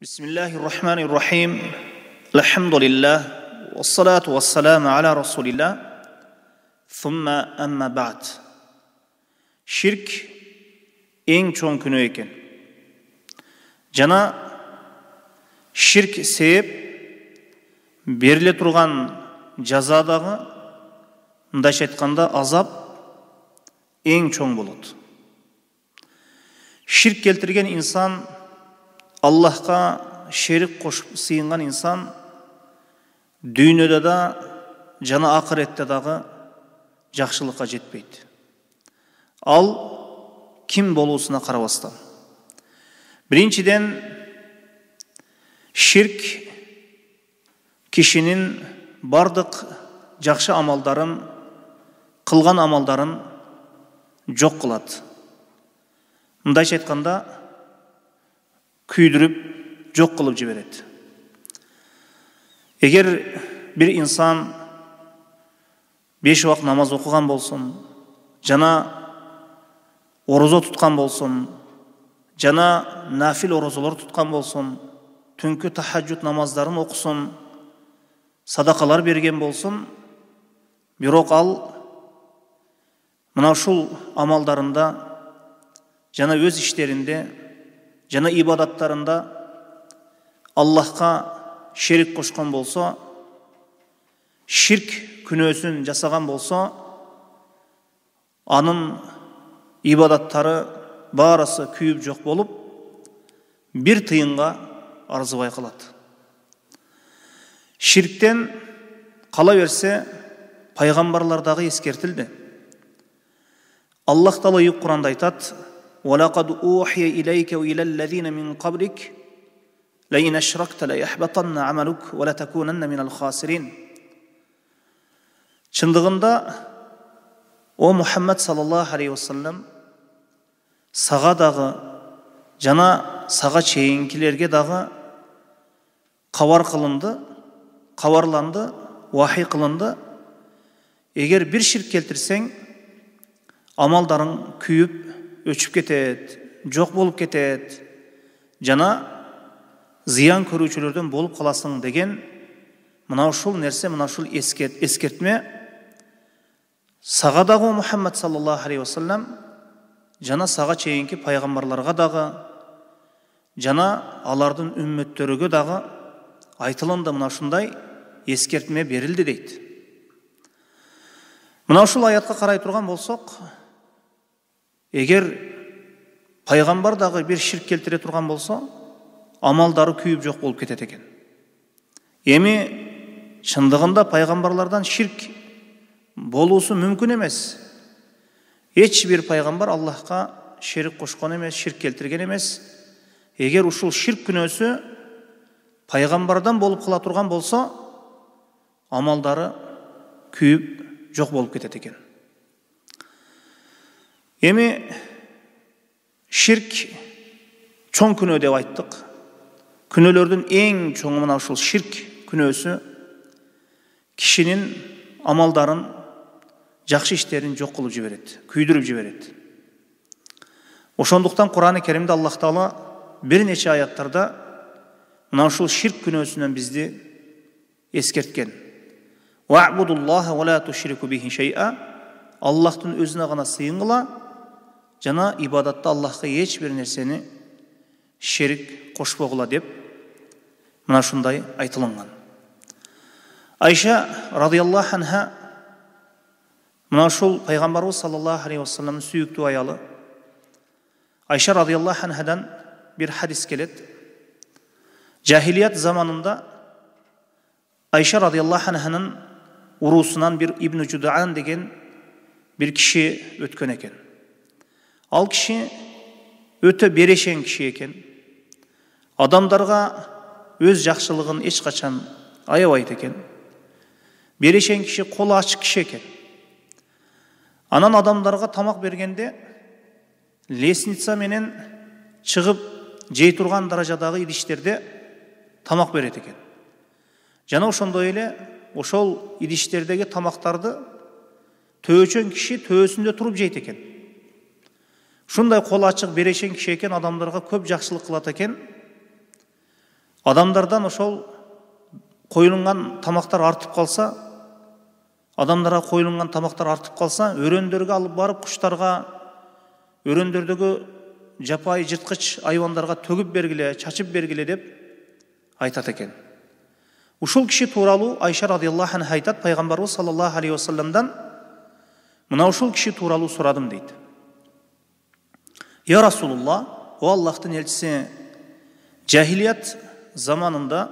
Bismillahirrahmanirrahim. Elhamdülillah. Ve salatu ve selamu ala Resulillah. Thumma amma ba'd. Şirk en çoğun günü eken. Jana şirk sebep berilе turgan жазадағы мындайша айтканда азап ең чоң болады. Ширк келтірген инсан, Аллахқа шерик қошып сыйынған инсан дүйнөдө да жана акыретте дагы жакшылыкка жетпейт. Ал ким болуусуна карабастан. Биринчиден, ширк кишинин бардык жакшы амалдарын, кылган амалдарын жок кылат. Мындайча айтканда, күйдүрүп, жок кылып жиберет. Эгер бир инсан 5 убак намаз окуган болсун, жана орозо туткан болсун, жана нафил орозолор туткан болсун, түнкү тахаджуд намаздарын окусун, садакалар берген болсун, бирок ал мына ушул амалдарында, жана өз иштеринде, жана ибадаттарында Аллахка шерик кошкон болсо, ширк күнөөсүн жасаган болсо, анын ибадаттары баарысы күйүп жок болуп, бир тыйынга арзыбай калат. Ширктен кала берсе, пайгамбарлардагы эскертилди. Аллах Таала Куранда айтат: وَلَقَدْ أُوحِيَ إِلَيْكَ وَإِلَى الَّذِينَ مِنْ قَبْلِكَ لَئِنْ أَشْرَكْتَ لَيَحْبَطَنَّ عَمَلُكَ وَلَتَكُونَنَّ مِنَ الْخَاسِرِينَ. Чындыгында, о Мухаммад саллаллаху алейхи вассалам, сага дагы жана сага чейинкилерге дагы кабар кылынды, кабарланды, вахий кылынды. Эгер бир ширк келтирсең, амалдарың күйүп, өчүп кетет, жок болуп кетет, жана зыян көрүүчүлөрдөн болуп каласың деген мына ушул нерсе, мына ушул эскертме сага дагы Мухаммад саллаллаху алейхи вассалам, жана сага чейинки пайгамбарларга дагы, жана алардын үммөттөрүгө дагы айтылынды, мына ушундай эскертме берилди дейт. Мына ушул аятка карай турган болсок, эгер пайгамбар дагы бир ширк келтире турган болсо, амалдары күйүп жок болуп кетет экен. Эми чындыгында пайгамбарлардан ширк болуусу мүмкүн эмес. Эч бир пайгамбар Аллахка шерик кошкон эмес, ширк келтирген эмес. Эгер ушул ширк күнөөсү пайгамбардан болуп кала турган болсо, амалдары күйүп жок болуп кетет экен. Эми ширк чоң күнөө деп айттык. Күнөөлөрдүн эң чоңу мына ушул ширк күнөөсү кишинин амалдарын, жакшы иштерин жок кылып жиберет, күйдүрүп жиберет. Ошондуктан Кур'ан-ы Керимде Аллах Таала бир нече аяттарда мына ушул ширк күнөөсүнөн бизди эскерткен. Вa'будуллаха ва ла тушрику бихи шай'a. Аллахтын өзүнө гана сыйынгыла, жана ибадатта Аллахка эч бир нерсени шерик кошпогула деп мына ушундай айтылган. Айша радыйаллаху анха мына ушул пайгамбарыбыз саллаллаху алейхи вассаламдын сүйүктүү аялы. Айша радыйаллаху анхадан бир хадис келет. Жахилият заманында Айша радыйаллаху анханын уруусунан бир Ибн Жудаан деген бир киши өткөн экен. Ал киши өтө берешен киши экен. Адамдарга өз жакшылыгын эч качан аябайт экен. Берешен киши, колу ачык киши экен. Анан адамдарга тамак бергенде лестница менен чыгып жей турган даражадагы идиштерде тамак берет экен. Жана ошондой эле ошол идиштердеги тамактарды төөчөн киши төөсүндө туруп жейт экен. Шундай кол ачык берешен киши экен, адамдарга көп жакшылык кылат экен. Адамдардан ошол коюлунган тамактар артып калса, адамдарга коюлунган тамактар артып калса, өрөндөргө алып барып куштарга, өрөндөрдөгү жапайы жырткыч айвандарга төгүп бергиле, чачып бергиле деп айтат экен. Ушул киши тууралуу Айша радиаллаху анха айтат, пайгамбарыбыз саллаллаху алейхи вассаламдан мына ушул киши тууралуу сурадым дейт. Я Расулулла, о Аллахтын элчиси, жахилият заманында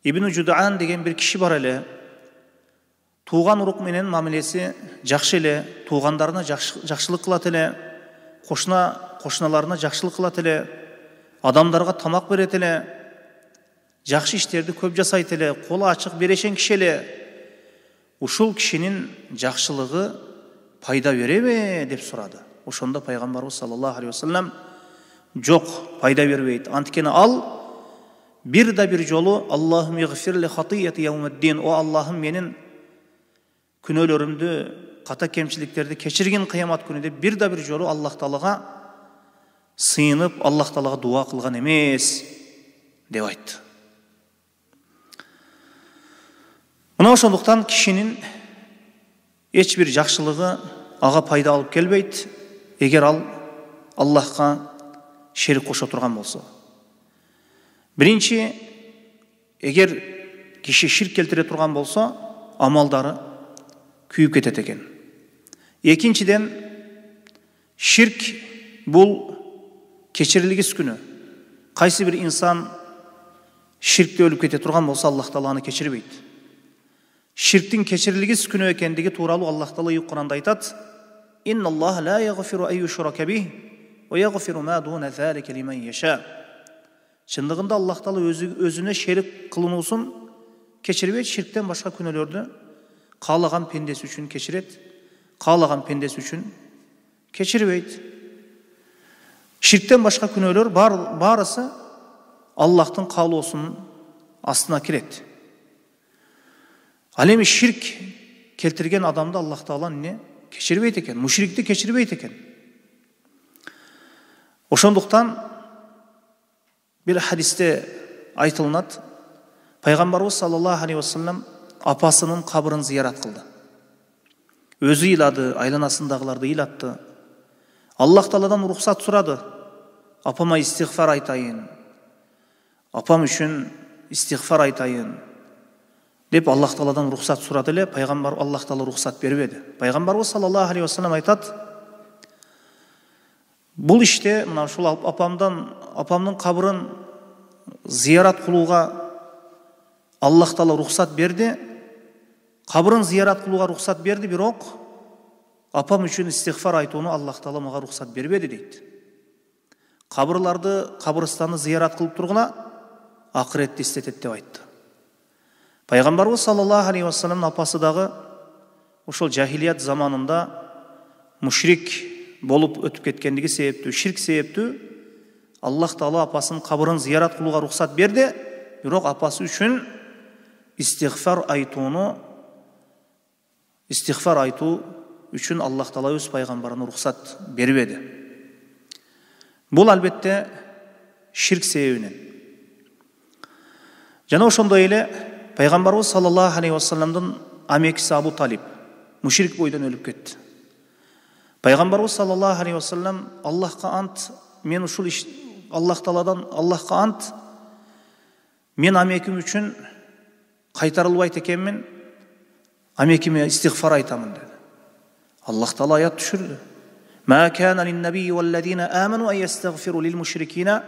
Ибн Жудаан деген бир киши бар эле. Тууган урук менен мамилеси жакшы эле, туугандарына жакшылык кылат эле, кошуналарына жакшылык кылат эле, адамдарга тамак берет эле, жакшы иштерди көп жасайт эле, колу ачык берешен киши эле. Ушул кишинин жакшылыгы пайда береби деп сурады. Ошондо пайгамбарыбыз саллаллаху алейхи вассалам жок, пайда бербейт. Анткени ал бир да бир жолу Аллахум игфирли хатияти яумаддин, о Аллахым менин күнөөлөрүмдү, ката кемчиликтерди кечиргин кыямат күнү деп бир да бир жолу Аллах Таалага сыйынып, Аллах Таалага дуа кылган эмес деп айтты. Мына ошондуктан кишинин эч бир жакшылыгы ага пайда алып келбейт, эгер ал Аллахка шерик кошо турган болсо. Биринчи, эгер киши ширк келтире турган болсо, амалдары күйүп кетет экен. Экинчиден, ширк бул кечирилгис күнү. Кайсы бир инсан ширкте өлүп кете турган болсо, Аллах Таала аны кечирбейт. Ширктин кечирилгис күнү экендиги тууралуу Аллах Таала Кур'анда айтат: «Инналлаха ла ягфиру ан юшрака бихи ва ягфиру ма дуна залика лиман яша». Чындыгында Аллах Таала өзүнө шерик кылынуусун кечирбейт, ширктен башка күнөөлөрдү каалаган пендеси үчүн кечирет, каалаган пендеси үчүн кечирбейт. Ширктен башка күнөөлөр баарысы Аллахтын каалоосунун астына кирет. Ал эми ширк келтирген адамды Аллах Таала кечирбейт экен, мушрикти кечирбейт экен. Ошондуктан бир хадисте айтылынат, пайгамбарыбыз саллаллаху алейхи вассалам апасынын кабырын зиярат кылды. Өзү ыйлады, айланасындагыларды ыйлатты. Аллах Тааладан уруксат сурады. Апама истигфар айтайын, апам үчүн истигфар айтайын деп Аллах Тааладан уруксат сурады эле, пайгамбар Аллах Таала уруксат бербеди. Пайгамбарыбыз саллаллаху алейхи вассалам айтат: бул иште мына ушул апамдын кабырын зиярат кылууга Аллах Таала уруксат берди. Кабырын зиярат кылууга уруксат берди, бирок апам үчүн истигфар айтууну Аллах Таала мага уруксат бербеди дейт. Кабырларды, кабырстанды зиярат кылып тургуна акыретти эстетет деп айтты. Пайгамбарыбыз саллаллаху алейхи вассаламдын апасы дагы ошол жахилият заманында мушрик болуп өтүп кеткендиги себептүү, ширк себептүү Аллах Таала апасынын кабырын зиярат кылууга уруксат берди, бирок апасы үчүн истигфар айтуу үчүн Аллах Таала өз пайгамбарына уруксат бербеди. Бул албетте ширк себебинен. Жана ошондой эле пайгамбарыбыз саллаллаху алейхи вассаламдын амекиси Абу Талиб мушрик бойдон өлүп кетти. Пайгамбарыбыз саллаллаху алейхи вассалам: Аллахка ант, мен ушул Аллах Тааладан Аллахка ант, мен амеким үчүн кайтарылбайт экенмин, амекиме истигфар айтамын деди. Аллах Таала аят түшүрдү: «Ма кана лин-набийи вал-лазина аману ан ястагфиру лил-мушрикина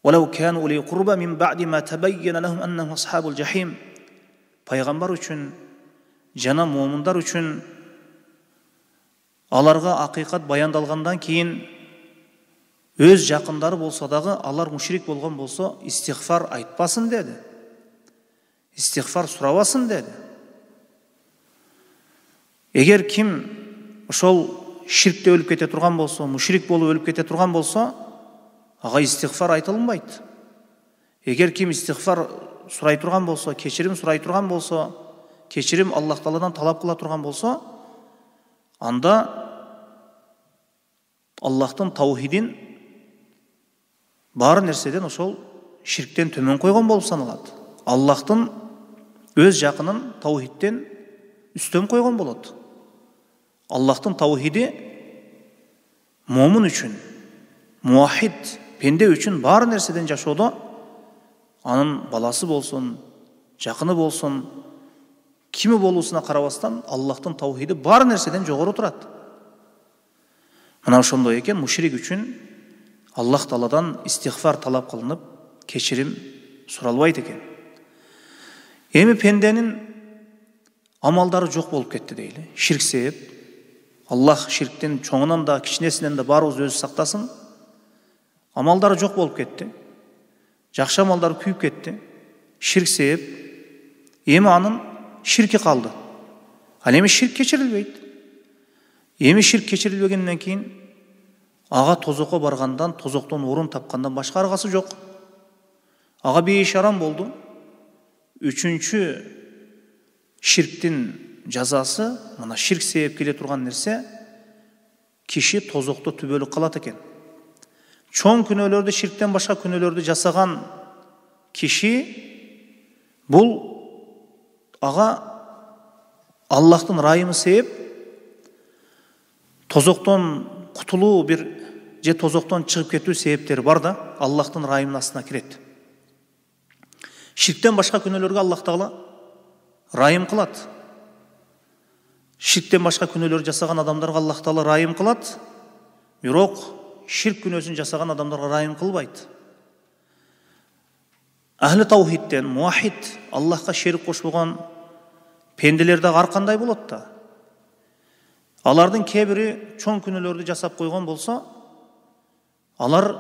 валау кану ули курба мин ба'ди ма табайяна лахум аннахум асхабул жахим». Пайгамбар үчүн жана мууминдар үчүн аларга акыйкат баяндалгандан кийин өз жакындары болсо дагы алар мушрик болгон болсо истигфар айтпасын деди. Истигфар сурабасын деди. Эгер ким ошол ширкте өлүп кете турган болсо, мушрик болуп өлүп кете турган болсо, ага истигфар айтылынбайт. Эгер ким истигфар сурай турган болсо, кечирим сурай турган болсо, кечирим Аллах Тааладан талап кыла турган болсо, анда Аллахтын таухидин бар нерседен ошол ширктен төмен қойған болып саналады. Аллахтың өз жақынын таухидтен үстем қойған болады. Аллахтың таухиди момын үшін, муахид, пенде үшін бар нәрседен жашоодо анын баласы болсын, жақыны болсын, кими болуусуна карабастан Аллахтың таухиди бар нәрседен жогору турат. Мына ошондой экен, мушрик үчүн Аллах Тааладан истигфар талап кылынып, кечирим суралбайт экен. Эми пенденин амалдары жок болуп кетти дейли. Ширк себеп. Аллах ширктен чоңунан да, кичинесинен да барыбыз өзү сактасын. Амалдары жок болуп кетти. Жакшы амалдары күйүп кетти. Ширк себеп. Эми анын ширки калды. Ал эми ширк кечирилбейт. Эми ширк кечирилбегенден кийин ага тозокко баргандан, тозоктон орун тапкандан башка аргасы жок. Ага бейиш арам болду. Үчүнчү ширктин жазасы, мына ширк себеп келе турган нерсе, киши тозокто түбөлүк калат экен. Чоң күнөөлөрдү, ширктен башка күнөөлөрдү жасаган киши бул ага Аллахтын райымы себеп тозоктон кутулуу бир же тозоктон чыгып кетүү себептери бар да, Аллахтын райымынын астына кирет. Ширктен башка күнөөлөргө Аллах Таала райым кылат. Ширктен башка күнөөлөр жасаган адамдарга Аллах Таала райым кылат. Бирок ширк күнөөсүн жасаган адамдарга райым кылбайт. Ахли таухидтен, муахид, Аллахка шерик кошпогон пенделер дагы ар кандай болот да. Алардын кээ бири чоң күнөөлөрдү жасап койгон болсо, алар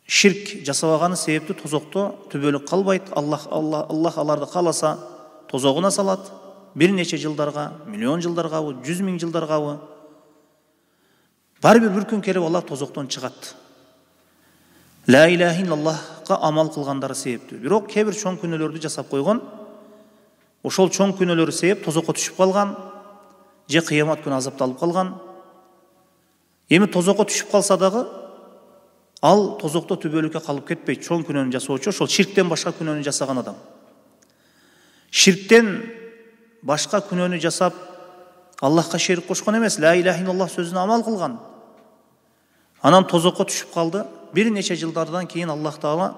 ширк жасабаганы себептүү тозокто түбөлүк калбайт. Аллах аларды кааласа тозогуна салат. Бир нече жылдарга, миллион жылдаргабы, 100 000 жылдаргабы. Бир күн келип алар тозоктон чыгат. Ла иляха иллаллахка амал кылгандары себептүү. Бирок кээ бир чоң күнөөлөрдү жасап койгон. Ошол чоң күнөөлөр себеп тозокко түшүп калган, же кыямат күнү азапталып калган. Эми тозокко түшүп калса дагы, ал тозокто түбөлүккө калып кетпейт. Чоң күнөөнү жасоочу ошол ширктен башка күнөөнү жасаган адам. Ширктен башка күнөөнү жасап, Аллахка шерик кошкон эмес, ла иляха иллаллах сөзүнө амал кылган. Анан тозокко түшүп калды. Бир нече жылдардан кийин Аллах Таала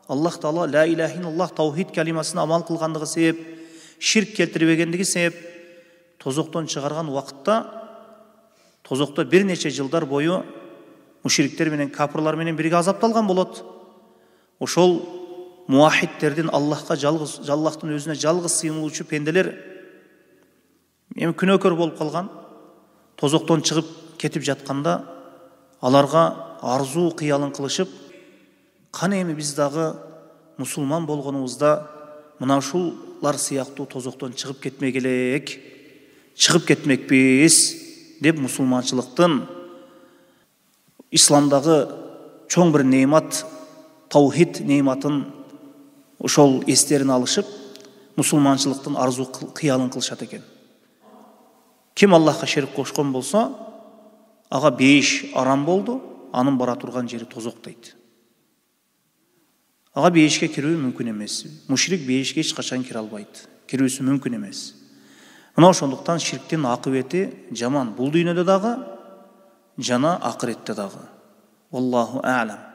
ла иляха иллаллах таухид калимасына амал кылгандыгы себеп, ширк келтирбегендиги себеп тозоктон чыгарган убакытта тозокто бир нече жылдар бою мушриктер менен капырлар менен бирге азапталган болот. Ошол муахидтердин Аллахка Аллахтын өзүнө жалгыз сыйынуучу пенделер эми күнөөкөр болуп калган. Тозоктон чыгып кетип жатканда аларга арзуу кыялын кылышып, кана эми биз дагы мусулман болгонубузда мына ушулар сыяктуу тозоктон чыгып кетмек элек, чыгып кетмекпиз деп мусулманчылыктын, исламдагы чоң бир неимат, таухид неиматын ошол эстерин алышып, мусулманчылыктын арзуу кыялын кылышат экен. Ким Аллахка шерик кошкон болсо, ага бейиш арам болду, анын бара турган жери тозок дейт. Ага бейишке кирүү мүмкүн эмес. Мушрик бейишке эч качан кире албайт. Кирүүсү мүмкүн эмес. Мына ошондуктан ширктин акыбети жаман. Бул дүйнөдө дагы, жана акыретте дагы. Аллаху а'лам.